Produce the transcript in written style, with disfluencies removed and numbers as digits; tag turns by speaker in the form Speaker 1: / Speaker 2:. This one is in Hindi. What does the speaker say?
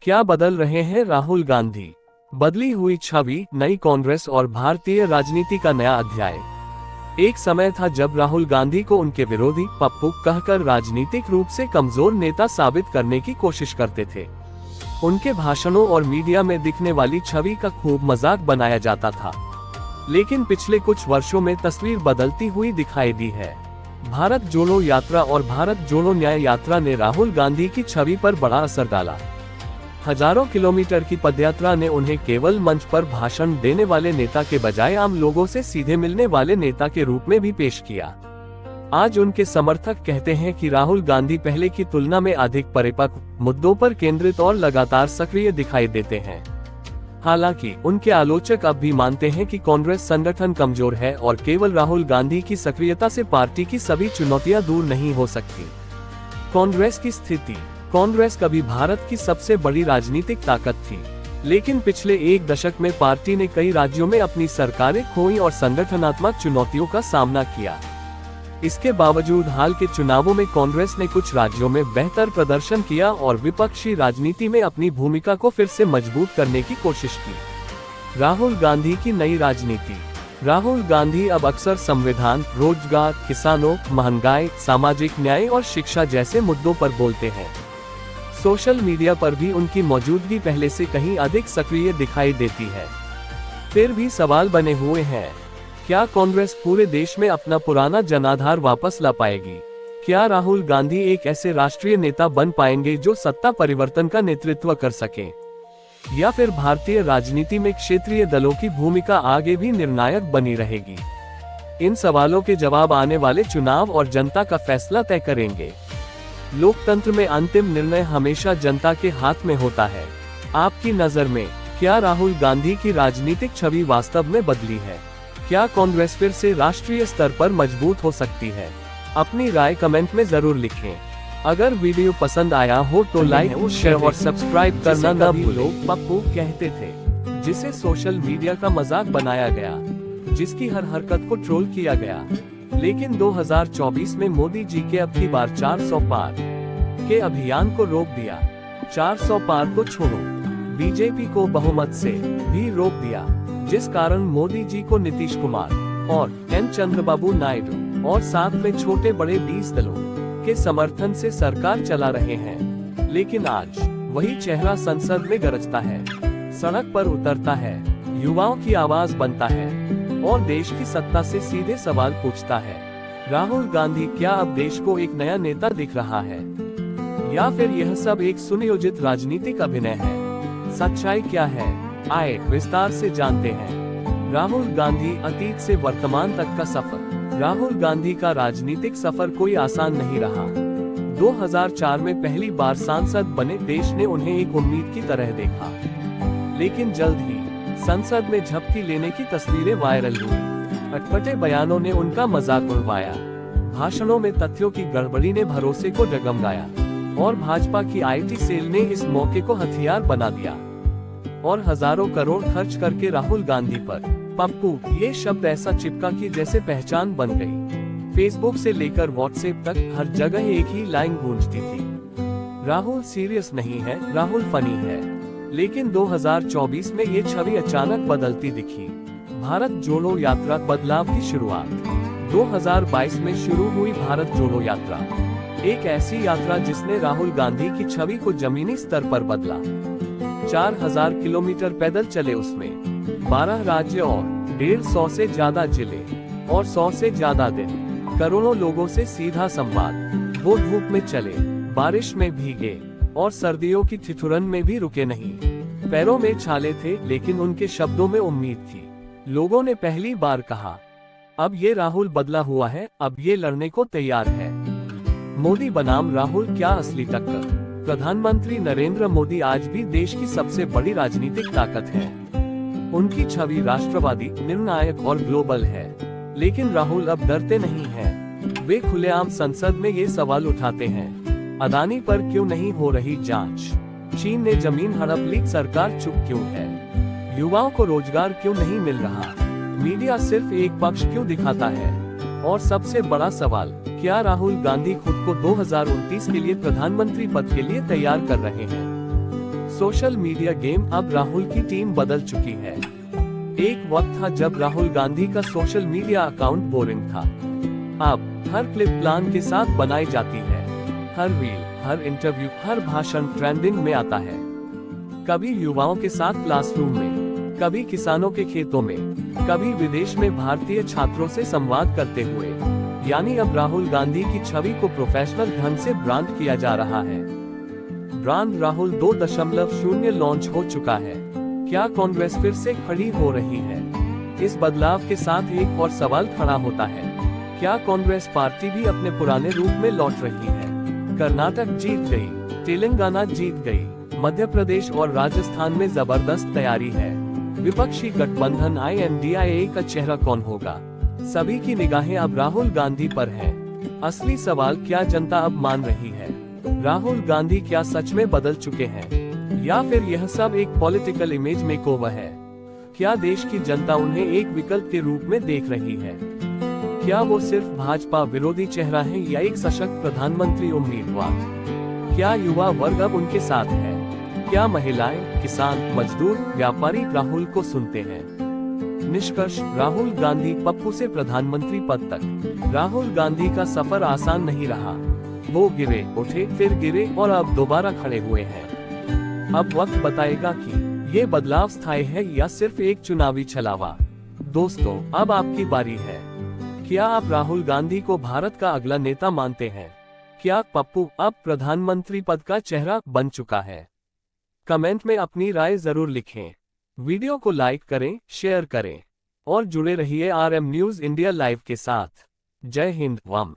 Speaker 1: क्या बदल रहे हैं राहुल गांधी? बदली हुई छवि, नई कांग्रेस और भारतीय राजनीति का नया अध्याय। एक समय था जब राहुल गांधी को उनके विरोधी पप्पू कहकर राजनीतिक रूप से कमजोर नेता साबित करने की कोशिश करते थे। उनके भाषणों और मीडिया में दिखने वाली छवि का खूब मजाक बनाया जाता था। लेकिन पिछले कुछ वर्षों में तस्वीर बदलती हुई दिखाई दी है। भारत जोड़ो यात्रा और भारत जोड़ो न्याय यात्रा ने राहुल गांधी की छवि पर बड़ा असर डाला। हजारों किलोमीटर की पदयात्रा ने उन्हें केवल मंच पर भाषण देने वाले नेता के बजाय आम लोगों से सीधे मिलने वाले नेता के रूप में भी पेश किया। आज उनके समर्थक कहते हैं कि राहुल गांधी पहले की तुलना में अधिक परिपक्व, मुद्दों पर केंद्रित और लगातार सक्रिय दिखाई देते हैं। हालांकि उनके आलोचक अब भी मानते हैं कि कांग्रेस संगठन कमजोर है और केवल राहुल गांधी की सक्रियता से पार्टी की सभी चुनौतियां दूर नहीं हो सकती। कांग्रेस की स्थिति। कांग्रेस कभी भारत की सबसे बड़ी राजनीतिक ताकत थी, लेकिन पिछले एक दशक में पार्टी ने कई राज्यों में अपनी सरकारें खोई और संगठनात्मक चुनौतियों का सामना किया। इसके बावजूद हाल के चुनावों में कांग्रेस ने कुछ राज्यों में बेहतर प्रदर्शन किया और विपक्षी राजनीति में अपनी भूमिका को फिर से मजबूत करने की कोशिश की। राहुल गांधी की नई राजनीति। राहुल गांधी अब अक्सर संविधान, रोजगार, किसानों, महंगाई, सामाजिक न्याय और शिक्षा जैसे मुद्दों पर बोलते हैं। सोशल मीडिया पर भी उनकी मौजूदगी पहले से कहीं अधिक सक्रिय दिखाई देती है। फिर भी सवाल बने हुए हैं, क्या कांग्रेस पूरे देश में अपना पुराना जनाधार वापस ला पाएगी? क्या राहुल गांधी एक ऐसे राष्ट्रीय नेता बन पाएंगे जो सत्ता परिवर्तन का नेतृत्व कर सके? या फिर भारतीय राजनीति में क्षेत्रीय दलों की भूमिका आगे भी निर्णायक बनी रहेगी? इन सवालों के जवाब आने वाले चुनाव और जनता का फैसला तय करेंगे। लोकतंत्र में अंतिम निर्णय हमेशा जनता के हाथ में होता है। आपकी नजर में क्या राहुल गांधी की राजनीतिक छवि वास्तव में बदली है? क्या कांग्रेस फिर से राष्ट्रीय स्तर पर मजबूत हो सकती है? अपनी राय कमेंट में जरूर लिखें। अगर वीडियो पसंद आया हो तो लाइक, शेयर और सब्सक्राइब करना न भूलो। पप्पू कहते थे, जिसे सोशल मीडिया का मजाक बनाया गया, जिसकी हर हरकत को ट्रोल किया गया। लेकिन 2024 में मोदी जी के अब की बार 400 पार के अभियान को रोक दिया। 400 पार को छोड़ो, बीजेपी को बहुमत से भी रोक दिया, जिस कारण मोदी जी को नीतीश कुमार और एन चंद्रबाबू नायडू और साथ में छोटे बड़े 20 दलों के समर्थन से सरकार चला रहे हैं। लेकिन आज वही चेहरा संसद में गरजता है, सड़क पर उतरता है, युवाओं की आवाज बनता है और देश की सत्ता से सीधे सवाल पूछता है। राहुल गांधी क्या अब देश को एक नया नेता दिख रहा है, या फिर यह सब एक सुनियोजित राजनीतिक अभिनय है? सच्चाई क्या है, आए विस्तार से जानते हैं। राहुल गांधी अतीत से वर्तमान तक का सफर। राहुल गांधी का राजनीतिक सफर कोई आसान नहीं रहा। 2004 में पहली बार सांसद बने देश ने उन्हें एक उम्मीद की तरह देखा, लेकिन जल्द ही संसद में झपकी लेने की तस्वीरें वायरल हुई। अटपटे बयानों ने उनका मजाक उड़वाया, भाषणों में तथ्यों की गड़बड़ी ने भरोसे को डगमगाया और भाजपा की आईटी सेल ने इस मौके को हथियार बना दिया और हजारों करोड़ खर्च करके राहुल गांधी पर पप्पू ये शब्द ऐसा चिपका कि जैसे पहचान बन गई। फेसबुक से लेकर व्हाट्सएप तक हर जगह एक ही लाइन गूंजती थी, राहुल सीरियस नहीं है, राहुल फनी है। लेकिन 2024 में ये छवि अचानक बदलती दिखी। भारत जोड़ो यात्रा बदलाव की शुरुआत। 2022 में शुरू हुई भारत जोड़ो यात्रा, एक ऐसी यात्रा जिसने राहुल गांधी की छवि को जमीनी स्तर पर बदला। 4000 किलोमीटर पैदल चले उसमें, 12 राज्य और 150 से ज्यादा जिले और 100 से ज्यादा दिन, करोड़ों लोगों से सीधा संवाद। वो धूप में चले, बारिश में भीगे और सर्दियों की ठिठुरन में भी रुके नहीं। पैरों में छाले थे, लेकिन उनके शब्दों में उम्मीद थी। लोगों ने पहली बार कहा, अब ये राहुल बदला हुआ है, अब ये लड़ने को तैयार है। मोदी बनाम राहुल, क्या असली टक्कर? प्रधानमंत्री नरेंद्र मोदी आज भी देश की सबसे बड़ी राजनीतिक ताकत है। उनकी छवि राष्ट्रवादी, निर्णायक और ग्लोबल है। लेकिन राहुल अब डरते नहीं हैं। वे खुलेआम संसद में ये सवाल उठाते हैं, अदानी पर क्यों नहीं हो रही जांच? चीन ने जमीन हड़प ली, सरकार चुप क्यों है? युवाओं को रोजगार क्यों नहीं मिल रहा? मीडिया सिर्फ एक पक्ष क्यों दिखाता है? और सबसे बड़ा सवाल, क्या राहुल गांधी खुद को 2029 के लिए प्रधानमंत्री पद के लिए तैयार कर रहे हैं? सोशल मीडिया गेम, अब राहुल की टीम बदल चुकी है। एक वक्त था जब राहुल गांधी का सोशल मीडिया अकाउंट बोरिंग था। अब हर क्लिप प्लान के साथ बनाई जाती है। हर रील, हर इंटरव्यू, हर भाषण ट्रेंडिंग में आता है। कभी युवाओं के साथ क्लासरूम में, कभी किसानों के खेतों में, कभी विदेश में भारतीय छात्रों से संवाद करते हुए। यानी अब राहुल गांधी की छवि को प्रोफेशनल ढंग से ब्रांड किया जा रहा है। ब्रांड राहुल 2.0 लॉन्च हो चुका है। क्या कांग्रेस फिर से खड़ी हो रही है? इस बदलाव के साथ एक और सवाल खड़ा होता है, क्या कांग्रेस पार्टी भी अपने पुराने रूप में लौट रही है? कर्नाटक जीत गई, तेलंगाना जीत गई, मध्य प्रदेश और राजस्थान में जबरदस्त तैयारी है। विपक्षी गठबंधन INDIA का चेहरा कौन होगा? सभी की निगाहें अब राहुल गांधी पर है। असली सवाल, क्या जनता अब मान रही है? राहुल गांधी क्या सच में बदल चुके हैं, या फिर यह सब एक पॉलिटिकल इमेज मेकओवर है? क्या देश की जनता उन्हें एक विकल्प के रूप में देख रही है? क्या वो सिर्फ भाजपा विरोधी चेहरा है या एक सशक्त प्रधानमंत्री उम्मीदवार? क्या युवा वर्ग अब उनके साथ है? क्या महिलाएं, किसान, मजदूर, व्यापारी राहुल को सुनते हैं? निष्कर्ष, राहुल गांधी पप्पू से प्रधानमंत्री पद तक। राहुल गांधी का सफर आसान नहीं रहा। वो गिरे, उठे, फिर गिरे और अब दोबारा खड़े हुए हैं। अब वक्त बताएगा कि ये बदलाव स्थायी है या सिर्फ एक चुनावी छलावा। दोस्तों, अब आपकी बारी है। क्या आप राहुल गांधी को भारत का अगला नेता मानते हैं? क्या पप्पू अब प्रधानमंत्री पद का चेहरा बन चुका है? कमेंट में अपनी राय जरूर लिखें। वीडियो को लाइक करें, शेयर करें और जुड़े रहिए RM न्यूज इंडिया लाइव के साथ। जय हिंद। वम।